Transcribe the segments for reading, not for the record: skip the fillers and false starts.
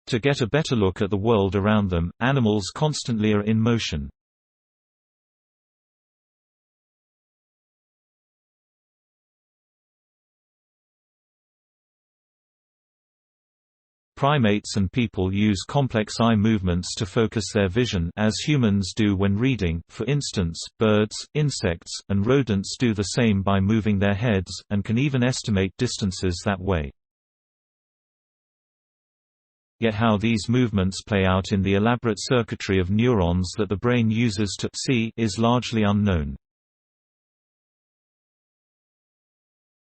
To get a better look at the world around them, animals constantly are in motion. Primates and people use complex eye movements to focus their vision, as humans do when reading. For instance, birds, insects, and rodents do the same by moving their heads, and can even estimate distances that way. Yet how these movements play out in the elaborate circuitry of neurons that the brain uses to see is largely unknown.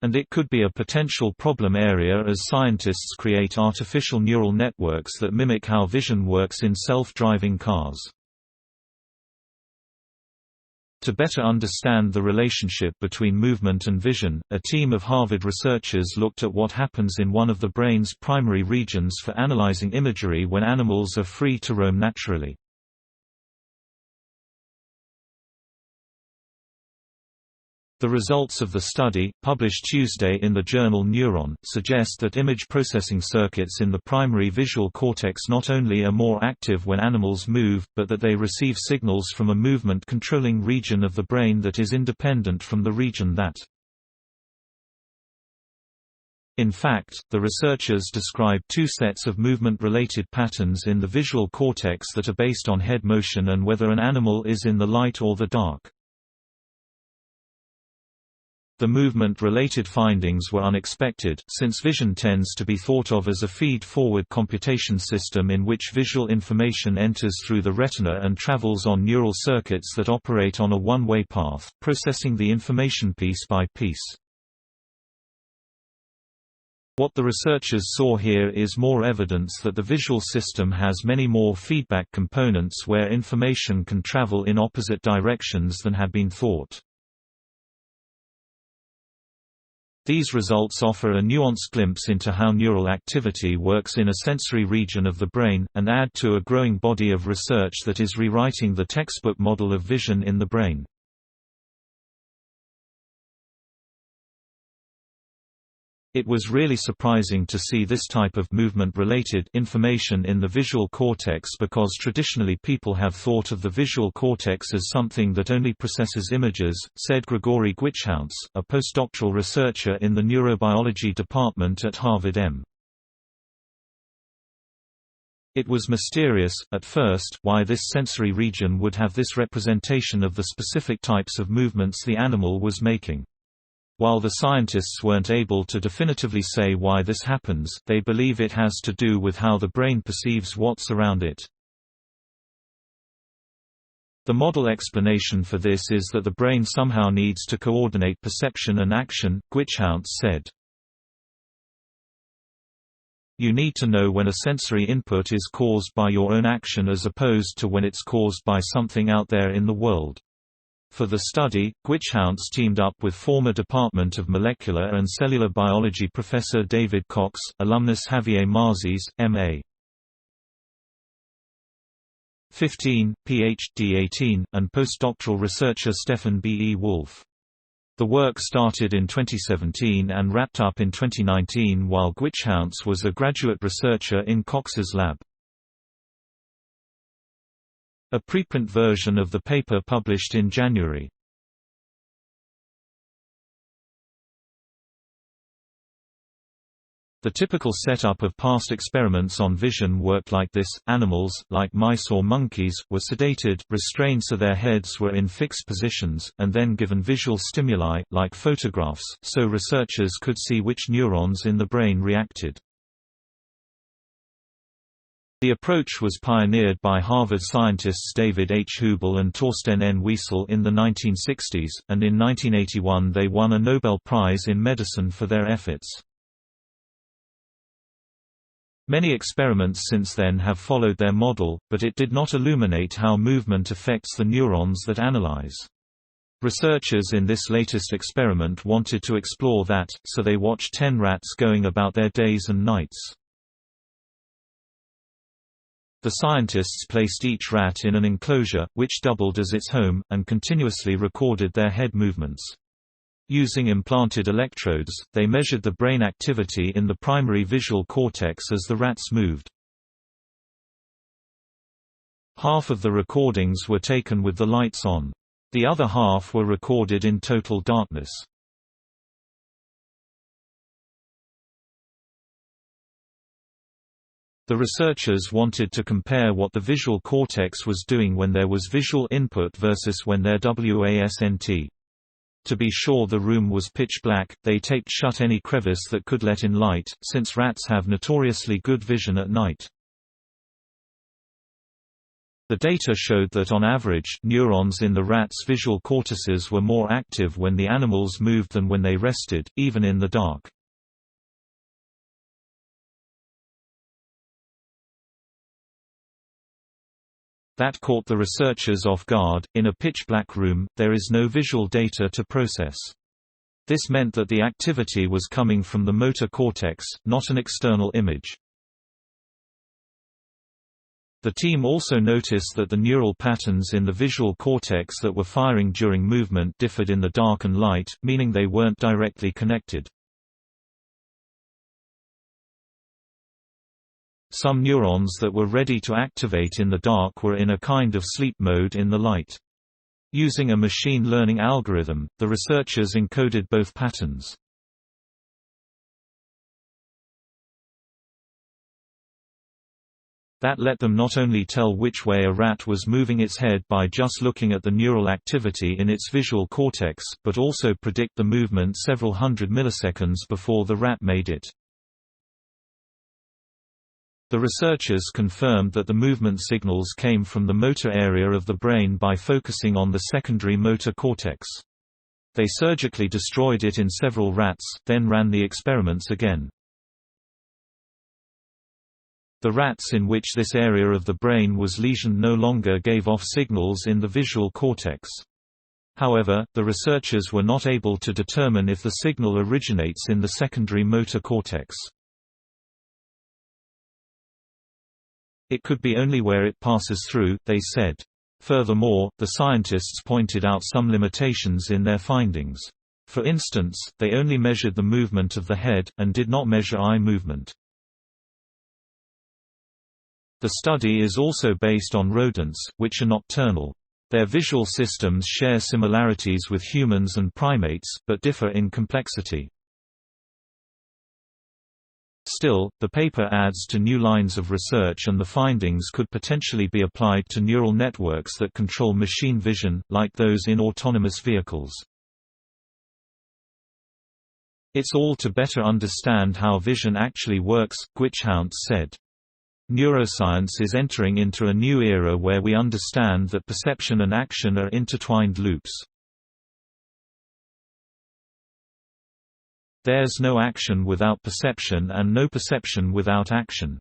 And it could be a potential problem area as scientists create artificial neural networks that mimic how vision works in self-driving cars. To better understand the relationship between movement and vision, a team of Harvard researchers looked at what happens in one of the brain's primary regions for analyzing imagery when animals are free to roam naturally. The results of the study, published Tuesday in the journal Neuron, suggest that image processing circuits in the primary visual cortex not only are more active when animals move, but that they receive signals from a movement-controlling region of the brain that is independent from the region that. In fact, the researchers describe two sets of movement-related patterns in the visual cortex that are based on head motion and whether an animal is in the light or the dark. The movement-related findings were unexpected, since vision tends to be thought of as a feed-forward computation system in which visual information enters through the retina and travels on neural circuits that operate on a one-way path, processing the information piece by piece. What the researchers saw here is more evidence that the visual system has many more feedback components where information can travel in opposite directions than had been thought. These results offer a nuanced glimpse into how neural activity works in a sensory region of the brain, and add to a growing body of research that is rewriting the textbook model of vision in the brain. It was really surprising to see this type of movement-related information in the visual cortex because traditionally people have thought of the visual cortex as something that only processes images, said Gregory Gwichhounts, a postdoctoral researcher in the neurobiology department at Harvard M. It was mysterious, at first, why this sensory region would have this representation of the specific types of movements the animal was making. While the scientists weren't able to definitively say why this happens, they believe it has to do with how the brain perceives what's around it. The model explanation for this is that the brain somehow needs to coordinate perception and action, Gwichhounts said. You need to know when a sensory input is caused by your own action as opposed to when it's caused by something out there in the world. For the study, Gwichhounts teamed up with former Department of Molecular and Cellular Biology professor David Cox, alumnus Javier Marzis, M.A. 15, Ph.D. 18, and postdoctoral researcher Stephen B. E. Wolf. The work started in 2017 and wrapped up in 2019 while Gwichhounts was a graduate researcher in Cox's lab. A preprint version of the paper published in January. The typical setup of past experiments on vision worked like this. Animals, like mice or monkeys, were sedated, restrained so their heads were in fixed positions, and then given visual stimuli, like photographs, so researchers could see which neurons in the brain reacted. The approach was pioneered by Harvard scientists David H. Hubel and Torsten N. Wiesel in the 1960s, and in 1981 they won a Nobel Prize in Medicine for their efforts. Many experiments since then have followed their model, but it did not illuminate how movement affects the neurons that analyze. Researchers in this latest experiment wanted to explore that, so they watched 10 rats going about their days and nights. The scientists placed each rat in an enclosure, which doubled as its home, and continuously recorded their head movements. Using implanted electrodes, they measured the brain activity in the primary visual cortex as the rats moved. Half of the recordings were taken with the lights on. The other half were recorded in total darkness. The researchers wanted to compare what the visual cortex was doing when there was visual input versus when there wasn't. To be sure the room was pitch black, they taped shut any crevice that could let in light, since rats have notoriously good vision at night. The data showed that on average, neurons in the rats' visual cortices were more active when the animals moved than when they rested, even in the dark. That caught the researchers off guard. In a pitch-black room, there is no visual data to process. This meant that the activity was coming from the motor cortex, not an external image. The team also noticed that the neural patterns in the visual cortex that were firing during movement differed in the dark and light, meaning they weren't directly connected. Some neurons that were ready to activate in the dark were in a kind of sleep mode in the light. Using a machine learning algorithm, the researchers encoded both patterns. That let them not only tell which way a rat was moving its head by just looking at the neural activity in its visual cortex, but also predict the movement several hundred milliseconds before the rat made it. The researchers confirmed that the movement signals came from the motor area of the brain by focusing on the secondary motor cortex. They surgically destroyed it in several rats, then ran the experiments again. The rats in which this area of the brain was lesioned no longer gave off signals in the visual cortex. However, the researchers were not able to determine if the signal originates in the secondary motor cortex. It could be only where it passes through, they said. Furthermore, the scientists pointed out some limitations in their findings. For instance, they only measured the movement of the head, and did not measure eye movement. The study is also based on rodents, which are nocturnal. Their visual systems share similarities with humans and primates, but differ in complexity. Still, the paper adds to new lines of research, and the findings could potentially be applied to neural networks that control machine vision, like those in autonomous vehicles. It's all to better understand how vision actually works, Gwichhout said. Neuroscience is entering into a new era where we understand that perception and action are intertwined loops. There's no action without perception and no perception without action.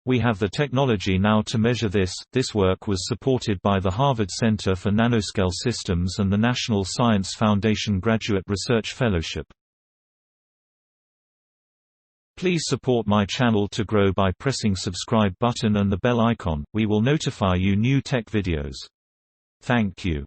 We have the technology now to measure this. This work was supported by the Harvard Center for Nanoscale Systems and the National Science Foundation Graduate Research Fellowship. Please support my channel to grow by pressing subscribe button and the bell icon. We will notify you new tech videos. Thank you.